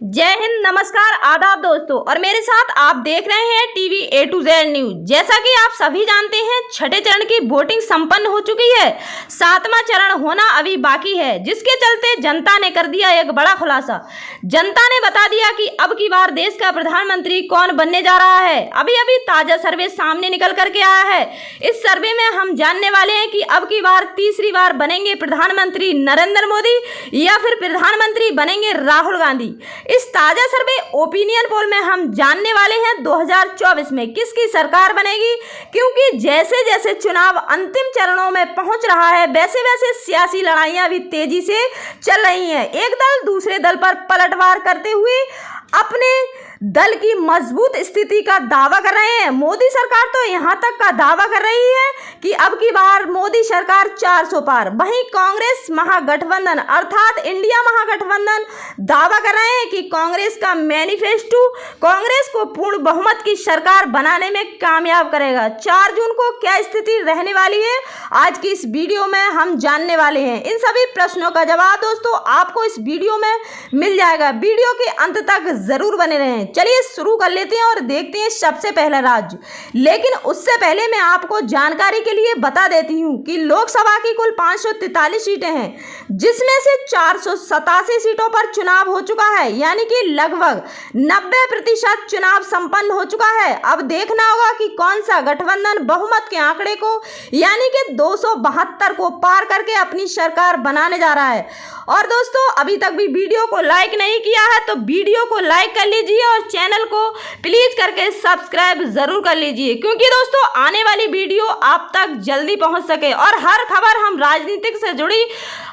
जय हिंद, नमस्कार, आदाब दोस्तों। और मेरे साथ आप देख रहे हैं TV A to Z news. जैसा कि आप सभी जानते हैं, छठे चरण की वोटिंग संपन्न हो चुकी है। सातवां चरण होना अभी बाकी है, जिसके चलते जनता ने कर दिया एक बड़ा खुलासा। जनता ने बता दिया कि अब की बार देश का प्रधानमंत्री कौन बनने जा रहा है। अभी अभी ताजा सर्वे सामने निकल करके आया है। इस सर्वे में हम जानने वाले हैं कि अब की बार तीसरी बार बनेंगे प्रधानमंत्री नरेंद्र मोदी या फिर प्रधानमंत्री बनेंगे राहुल गांधी। इस ताजा सर्वे ओपिनियन पोल में हम जानने वाले हैं 2024 में किसकी सरकार बनेगी, क्योंकि जैसे जैसे चुनाव अंतिम चरणों में पहुंच रहा है, वैसे वैसे सियासी लड़ाइयां भी तेजी से चल रही हैं। एक दल दूसरे दल पर पलटवार करते हुए अपने दल की मजबूत स्थिति का दावा कर रहे हैं। मोदी सरकार तो यहां तक का दावा कर रही है कि अब की बार मोदी सरकार 400 पार। वहीं कांग्रेस महागठबंधन अर्थात इंडिया महागठबंधन दावा कर रहे हैं कि कांग्रेस का मैनिफेस्टो कांग्रेस को पूर्ण बहुमत की सरकार बनाने में कामयाब करेगा। 4 जून को क्या स्थिति रहने वाली है, आज की इस वीडियो में हम जानने वाले हैं। इन सभी प्रश्नों का जवाब दोस्तों आपको इस वीडियो में मिल जाएगा। वीडियो के अंत तक जरूर बने रहें। चलिए शुरू कर लेते हैं और देखते हैं सबसे पहला राज्य। लेकिन उससे पहले मैं आपको जानकारी के लिए बता देती हूं कि लोकसभा की कुल 543 सीटें हैं, जिसमें से 487 सीटों पर चुनाव हो चुका है, यानी कि लगभग 90% चुनाव संपन्न हो चुका है। अब देखना होगा कि कौन सा गठबंधन बहुमत के आंकड़े को यानी कि 272 को पार करके अपनी सरकार बनाने जा रहा है। और दोस्तों अभी तक भी वीडियो को लाइक नहीं किया है तो वीडियो को लाइक कर लीजिए और चैनल को प्लीज करके सब्सक्राइब जरूर कर लीजिए, क्योंकि दोस्तों आने वाली वीडियो आप तक जल्दी पहुंच सके और हर खबर हम राजनीतिक से जुड़ी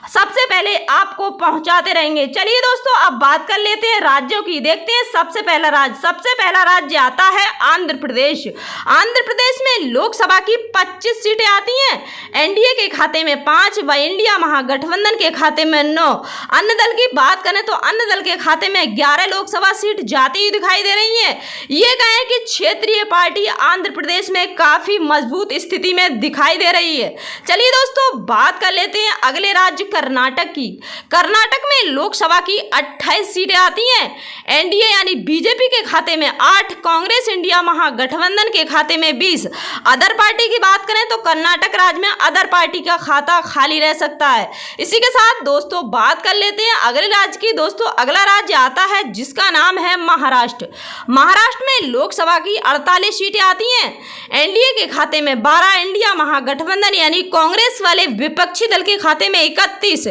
सबसे पहले आपको पहुंचाते रहेंगे। चलिए दोस्तों अब बात कर लेते हैं राज्यों की। देखते हैं सबसे पहला राज्य आता है आंध्र प्रदेश। आंध्र प्रदेश में लोकसभा की 25 सीटें आती हैं। एनडीए के खाते में 5 व इंडिया महागठबंधन के खाते में 9। अन्य दल की बात करें तो अन्य दल के खाते में 11 लोकसभा सीट जाती हुई दिखाई दे रही है। ये कहें कि क्षेत्रीय पार्टी आंध्र प्रदेश में काफी मजबूत स्थिति में दिखाई दे रही है। चलिए दोस्तों बात कर लेते हैं अगले राज्य कर्नाटक की। कर्नाटक में लोकसभा की 28 सीटें आती हैं। एनडीए यानी बीजेपी के खाते में 8, कांग्रेस इंडिया महागठबंधन के खाते में 20। अदर पार्टी की बात करें तो कर्नाटक राज्य में अदर पार्टी का खाता खाली रह सकता है। इसी के साथ दोस्तों बात कर लेते हैं अगले राज्य की। दोस्तों अगला राज्य आता है जिसका नाम है महाराष्ट्र। महाराष्ट्र में लोकसभा की 48 सीटें आती हैं। एनडीए के खाते में 12, इंडिया महागठबंधन यानी कांग्रेस वाले विपक्षी दल के खाते में 31।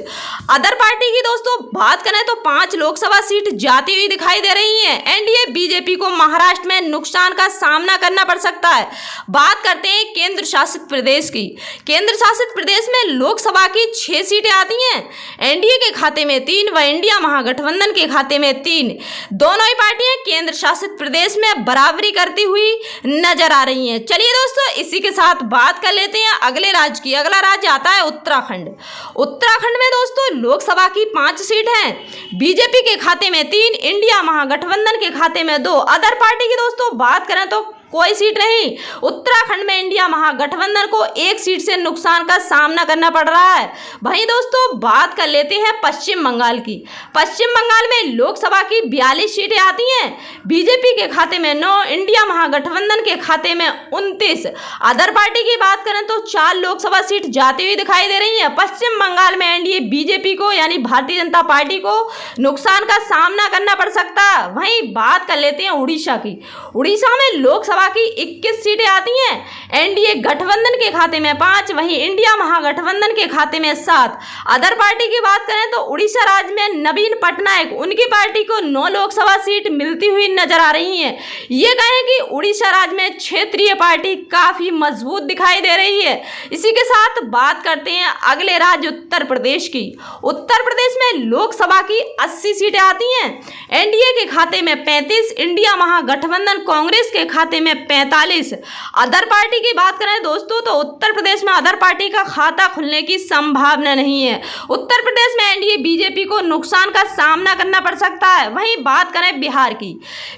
अदर पार्टी की दोस्तों बात करें तो 5 लोकसभा सीट जाती हुई दिखाई दे रही हैं। एनडीए बीजेपी को महाराष्ट्र में नुकसान का सामना करना पड़ सकता है। बात करते हैं केंद्र शासित प्रदेश की। केंद्र शासित प्रदेश में लोकसभा की 6 सीटें आती हैं। एनडीए के खाते में 3 व इंडिया महागठबंधन के खाते में 3। दोनों ही पार्टियां केंद्र शासित प्रदेश में बराबरी करती हुई नजर आ रही हैं। चलिए दोस्तों इसी के साथ बात कर लेते हैं अगले राज्य की। अगला राज्य आता है उत्तराखंड। उत्तराखंड में दोस्तों लोकसभा की 5 सीट हैं। बीजेपी के खाते में 3, इंडिया महागठबंधन के खाते में 2। अदर पार्टी की दोस्तों बात करें तो कोई सीट नहीं। उत्तराखंड में इंडिया महागठबंधन को 1 सीट से नुकसान का सामना करना पड़ रहा है। वहीं दोस्तों बात कर लेते हैं पश्चिम बंगाल की। पश्चिम बंगाल में लोकसभा की 42 सीटें आती हैं। बीजेपी के खाते में 9, इंडिया महागठबंधन के खाते में 29। अदर पार्टी की बात करें तो 4 लोकसभा सीट जाती हुई दिखाई दे रही है। पश्चिम बंगाल में एनडीए बीजेपी को यानी भारतीय जनता पार्टी को नुकसान का सामना करना पड़ सकता है। वहीं बात कर लेते हैं उड़ीसा की। उड़ीसा में लोकसभा की 21 सीटें आती हैं। एनडीए गठबंधन के खाते में 5, वहीं इंडिया महागठबंधन के खाते में 7। अदर पार्टी की बात करें तो उड़ीसा राज्य में नवीन पटनायक उनकी पार्टी को 9 लोकसभा सीट मिलती हुई नजर आ रही है। ये कहें कि उड़ीसा राज्य में क्षेत्रीय पार्टी काफी मजबूत दिखाई दे रही है। इसी के साथ बात करते हैं अगले राज्य उत्तर प्रदेश की। उत्तर प्रदेश में लोकसभा की 80 सीटें आती हैं। एनडीए के खाते में 35, इंडिया महागठबंधन कांग्रेस के खाते में 45। अदर पार्टी की बात करें दोस्तों तो उत्तर प्रदेश में अदर पार्टी का खाता खुलने की संभावना नहीं है। उत्तर प्रदेश में एनडीए बीजेपी को नुकसान का सामना करना पड़ सकता है। वहीं बात करें बिहार की।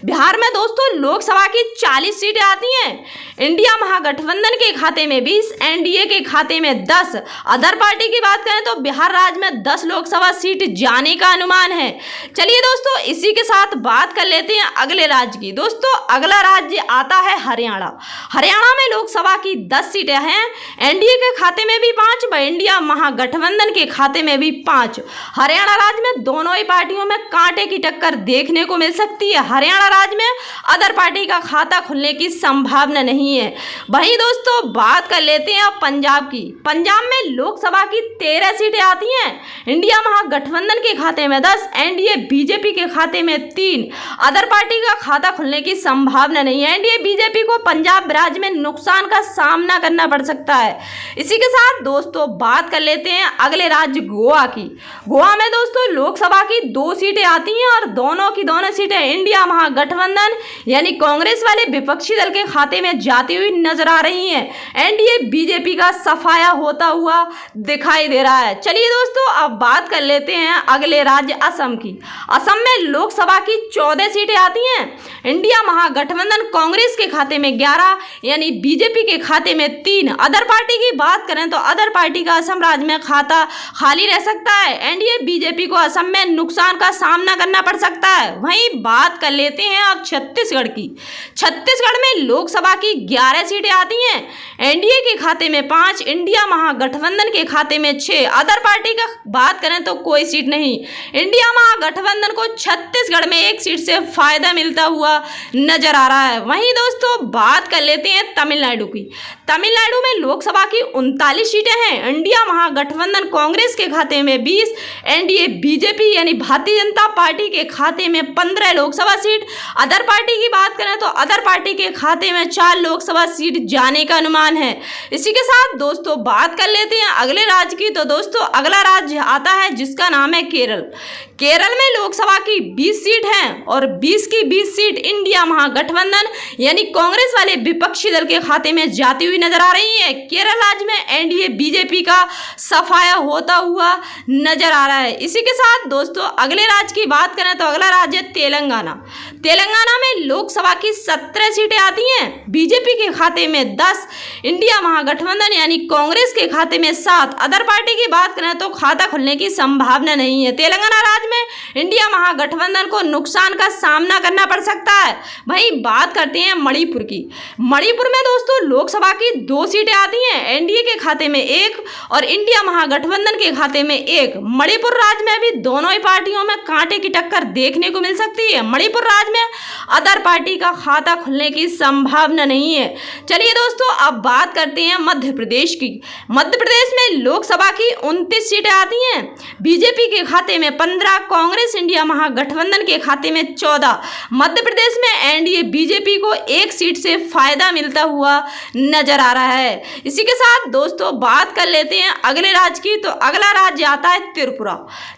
बिहार में दोस्तों लोकसभा की 40 सीटें आती हैं। इंडिया महागठबंधन के खाते में 20, एनडीए के खाते में 10। अदर पार्टी की बात करें तो बिहार राज्य में 10 लोकसभा सीट जाने का अनुमान है। चलिए दोस्तों इसी के साथ बात कर लेते हैं अगले राज्य की। दोस्तों अगला राज्य आता है हरियाणा। हरियाणा में लोकसभा की 10 सीटें हैं। एनडीए के खाते में भी 5 व इंडिया महागठबंधन के खाते में भी 5। हरियाणा राज्य में दोनों ही पार्टियों में कांटे की टक्कर देखने को मिल सकती है। हरियाणा राज्य में अदर पार्टी का खाता खुलने की संभावना नहीं है। वहीं दोस्तों बात कर लेते हैं अब पंजाब की। पंजाब में लोकसभा की 13 सीटें आती हैं। इंडिया महागठबंधन के खाते में 10, एनडीए बीजेपी के खाते में 3। अदर पार्टी का खाता खुलने की संभावना नहीं है। एनडीए बीजेपी को पंजाब राज्य में नुकसान का सामना करना पड़ सकता है। इसी के साथ दोस्तों बात कर लेते हैं अगले राज्य गोवा की। गोवा में दोस्तों लोकसभा की 2 सीटें आती हैं और दोनों की दोनों सीटें इंडिया महागठबंधन यानी कांग्रेस वाले विपक्षी दल के खाते में जाती हुई नजर आ रही हैं। एनडीए बीजेपी का सफाया होता हुआ दिखाई दे रहा है। चलिए दोस्तों अब बात कर लेते हैं अगले राज्य असम की। असम में लोकसभा की 14 सीटें आती हैं। इंडिया महागठबंधन कांग्रेस के खाते में 11 यानी बीजेपी के खाते में 3। अदर पार्टी की बात करें तो अदर पार्टी का असम राज्य में खाता खाली रह सकता है। एनडीए बीजेपी को असम में नुकसान का सामना करना पड़ सकता है। वहीं बात कर लेते हैं अब छत्तीसगढ़ की। छत्तीसगढ़ में लोकसभा की 11 सीटें आती हैं। एनडीए के खाते में 5, इंडिया महागठबंधन के खाते में 6। अदर पार्टी का बात करें तो कोई सीट नहीं। इंडिया महागठबंधन को छत्तीसगढ़ में 1 सीट से फायदा मिलता हुआ नजर आ रहा है। वहीं दोस्तों बात कर लेते हैं तमिलनाडु की। तमिलनाडु में लोकसभा की 39 सीटें हैं। इंडिया महागठबंधन कांग्रेस के खाते में 20, एनडीए बीजेपी यानी भारतीय जनता पार्टी के खाते में 15 लोकसभा सीट। अदर पार्टी की बात करें तो अदर पार्टी के खाते में 4 लोकसभा सीट जाने का अनुमान है। इसी के साथ दोस्तों बात कर लेते हैं अगले राज्य की। तो दोस्तों अगला राज्य आता है जिसका नाम है केरल। केरल में लोकसभा की 20 सीट हैं और 20 की 20 सीट इंडिया महागठबंधन यानी कांग्रेस वाले विपक्षी दल के खाते में जाती हुई नजर आ रही है। केरल राज्य में एनडीए बीजेपी का सफाया होता हुआ नजर आ रहा है। इसी के साथ दोस्तों अगले राज्य की बात करें तो अगला राज्य तेलंगाना। तेलंगाना में लोकसभा की 17 सीटें आती हैं। बीजेपी के खाते में 10, इंडिया महागठबंधन यानी कांग्रेस के खाते में 7। अदर पार्टी की बात करें तो खाता खुलने की संभावना नहीं है। तेलंगाना राज्य में इंडिया महागठबंधन को नुकसान का सामना करना पड़ सकता है। वहीं बात करते हैं मणिपुर की। मणिपुर में दोस्तों लोकसभा की 2 सीटें आती हैं। एनडीए के खाते में 1 और इंडिया महागठबंधन के खाते में 1। मणिपुर राज्य में भी दोनों ही पार्टियों में कांटे की टक्कर देखने को मिल सकती है। मणिपुर राज्य में अदर पार्टी का खाता खुलने की संभावना नहीं है। चलिए दोस्तों अब बात करते हैं मध्य प्रदेश की। मध्य प्रदेश में लोकसभा की 29 सीटें आती हैं। बीजेपी के खाते में 15, कांग्रेस इंडिया महागठबंधन के खाते में 14। मध्य प्रदेश में एनडीए बीजेपी को 1 सीट से फायदा मिलता हुआ नजर आ रहा है। इसी के साथ दोस्तों बात कर लेते हैं अगले राज्य की। तो अगला राज्य आता है त्रिपुरा।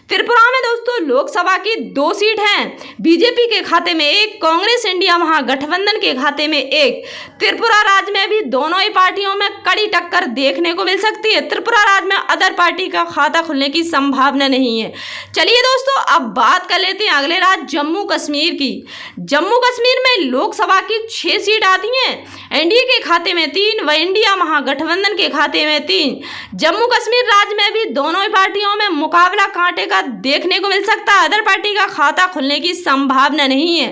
त्रिपुरा में दोस्तों लोकसभा की 2 सीट हैं। बीजेपी के खाते में 1, कांग्रेस इंडिया महागठबंधन के खाते में 1। त्रिपुरा राज्य में भी दोनों ही पार्टियों में कड़ी टक्कर देखने को मिल सकती है। त्रिपुरा राज्य में अदर पार्टी का खाता खुलने की संभावना नहीं है। चलिए दोस्तों अब बात कर लेते हैं अगले राज्य जम्मू कश्मीर की। जम्मू कश्मीर में लोकसभा की 6 सीट आती हैं। एनडीए के खाते में 3 व इंडिया महागठबंधन के खाते में 3। जम्मू कश्मीर राज्य में भी दोनों ही पार्टियों में मुकाबला कांटे का देखने को मिल सकता है। अदर पार्टी का खाता खुलने की संभावना नहीं है।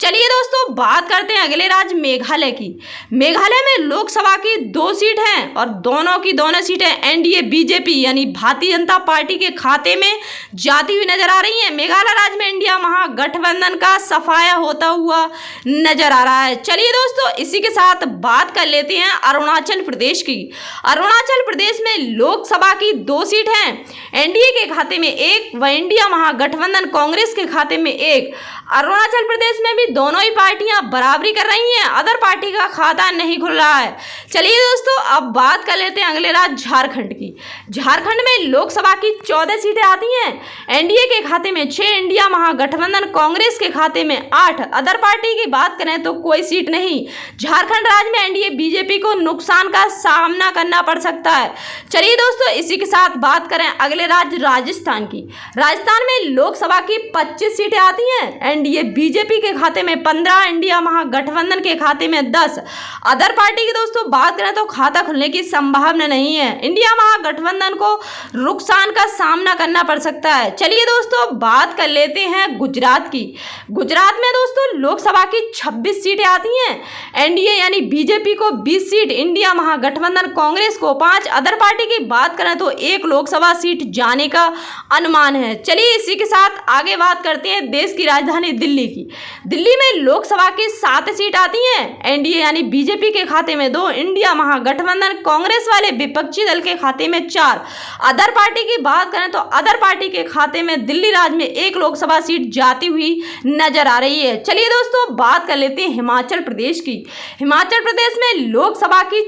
चलिए दोस्तों बात करते हैं अगले राज्य मेघालय की। मेघालय में लोकसभा की 2 सीट हैं और दोनों की दोनों सीटें एनडीए बीजेपी यानी भारतीय जनता पार्टी के खाते में जाती हुई नजर आ रही है। मेघालय राज्य में इंडिया महागठबंधन का सफाया होता हुआ नजर आ रहा है। चलिए दोस्तों इसी के साथ बात कर लेते हैं अरुणाचल प्रदेश की। अरुणाचल प्रदेश में लोकसभा की 2 सीट हैं। एनडीए के खाते में 1 व इंडिया महागठबंधन कांग्रेस के खाते में 1। अरुणाचल प्रदेश में भी दोनों ही पार्टियां बराबरी कर रही हैं। अदर पार्टी का खाता नहीं खुल रहा है। चलिए दोस्तों अब बात कर लेते हैं अगले राज्य झारखंड की। झारखंड में लोकसभा की 14 सीटें आती हैं। एनडीए के खाते में 6, इंडिया महागठबंधन कांग्रेस के खाते में 8। अदर पार्टी की बात करें तो कोई सीट नहीं। झारखंड राज्य में एनडीए बीजेपी को नुकसान का सामना करना पड़ सकता है। चलिए दोस्तों इसी के साथ बात करें अगले राज्य राजस्थान की। राजस्थान में लोकसभा की 25 सीटें आती हैं। एनडीए बीजेपी बीजेपी के खाते में 15, इंडिया महागठबंधन के खाते में 10। अदर पार्टी की दोस्तों बात करें तो खाता खुलने की संभावना नहीं है। इंडिया महागठबंधन को नुकसान का सामना करना पड़ सकता है। चलिए दोस्तों बात कर लेते हैं गुजरात की। गुजरात में दोस्तों लोकसभा की 26 सीटें आती हैं। एनडीए यानी बीजेपी को 20 सीट, इंडिया महागठबंधन कांग्रेस को 5, अदर पार्टी की बात करें तो 1 लोकसभा सीट जाने का अनुमान है। चलिए इसी के साथ आगे बात करते हैं देश की राजधानी दिल्ली की। दिल्ली में लोकसभा की 7 सीट आती हैं। एनडीए यानी बीजेपी के खाते में 2, इंडिया महागठबंधन कांग्रेस वाले विपक्षी दल के खाते में 4। अदर पार्टी की बात करें तो अदर पार्टी के खाते में दिल्ली राज्य में 1 लोकसभा सीट जाती हुई नजर आ रही है। चलिए दोस्तों बात कर लेते हैं हिमाचल प्रदेश की। हिमाचल प्रदेश में लोकसभा की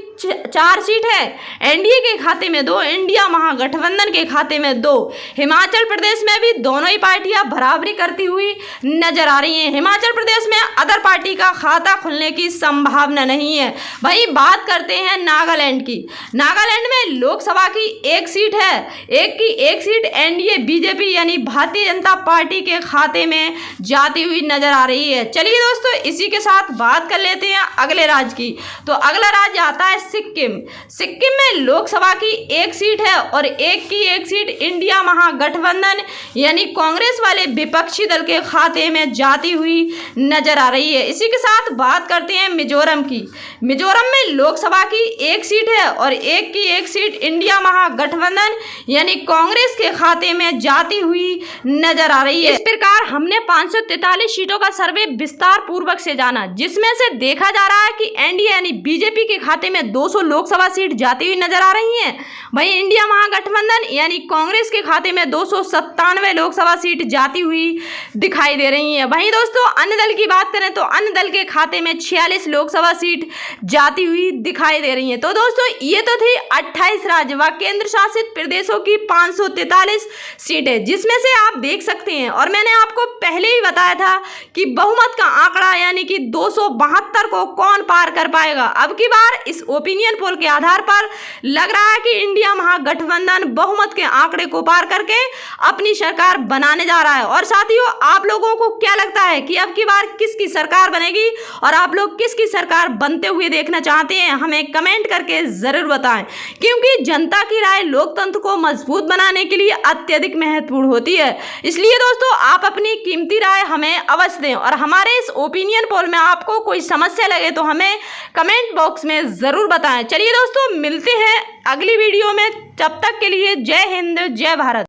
4 सीट है। एनडीए के खाते में 2, इंडिया महागठबंधन के खाते में 2। हिमाचल प्रदेश में भी दोनों ही पार्टियां बराबरी करती हुई नजर आ रही हैं। हिमाचल प्रदेश में अदर पार्टी का खाता खुलने की संभावना नहीं है। वहीं बात करते हैं नागालैंड की। नागालैंड में लोकसभा की 1 सीट है। एक सीट एनडीए बीजेपी यानी भारतीय जनता पार्टी के खाते में जाती हुई नजर आ रही है। चलिए दोस्तों इसी के साथ बात कर लेते हैं अगले राज्य की। तो अगला राज्य आता है सिक्किम। सिक्किम में लोकसभा की 1 सीट है और एक सीट इंडिया महागठबंधन यानी कांग्रेस वाले विपक्षी दल के खाते में जाती हुई नजर आ रही है। इसी के साथ बात करते हैं मिजोरम की। मिजोरम में लोकसभा की 1 सीट है और एक सीट इंडिया महागठबंधन यानी कांग्रेस के खाते में जाती हुई नजर आ रही है। इस प्रकार हमने 543 सीटों का सर्वे विस्तार पूर्वक से जाना, जिसमें से देखा जा रहा है कि एनडीए यानी बीजेपी के खाते में 200 लोकसभा सीट जाती हुई नजर आ रही हैं। वहीं इंडिया महागठबंधन यानी कांग्रेस के खाते में 297 लोकसभा सीट जाती हुई दिखाई दे रही हैं। वहीं दोस्तों अन्य दल की बात करें तो अन्य दल के खाते में 46 लोकसभा सीट जाती हुई दिखाई दे रही हैं। तो दोस्तों ये तो थी 28 राज्य व केंद्र शासित प्रदेशों की 543 सीटें, जिसमें से आप देख सकते हैं और मैंने आपको पहले ही बताया था कि बहुमत का आंकड़ा यानी कि 272 को कौन पार कर पाएगा। अब की बार इस ओपिनियन पोल के आधार पर लग रहा है कि इंडिया महागठबंधन बहुमत के आंकड़े को पार करके अपनी सरकार बनाने जा रहा है। और साथियों आप लोगों को क्या लगता है कि अब की बार किसकी सरकार बनेगी और आप लोग किसकी सरकार बनते हुए देखना चाहते हैं, हमें कमेंट करके जरूर बताएं, क्योंकि जनता की राय लोकतंत्र को मजबूत बनाने के लिए अत्यधिक महत्वपूर्ण होती है। इसलिए दोस्तों आप अपनी कीमती राय हमें अवश्य दें और हमारे इस ओपिनियन पोल में आपको कोई समस्या लगे तो हमें कमेंट बॉक्स में जरूर बताएं। चलिए दोस्तों मिलते हैं अगली वीडियो में, तब तक के लिए जय हिंद जय भारत।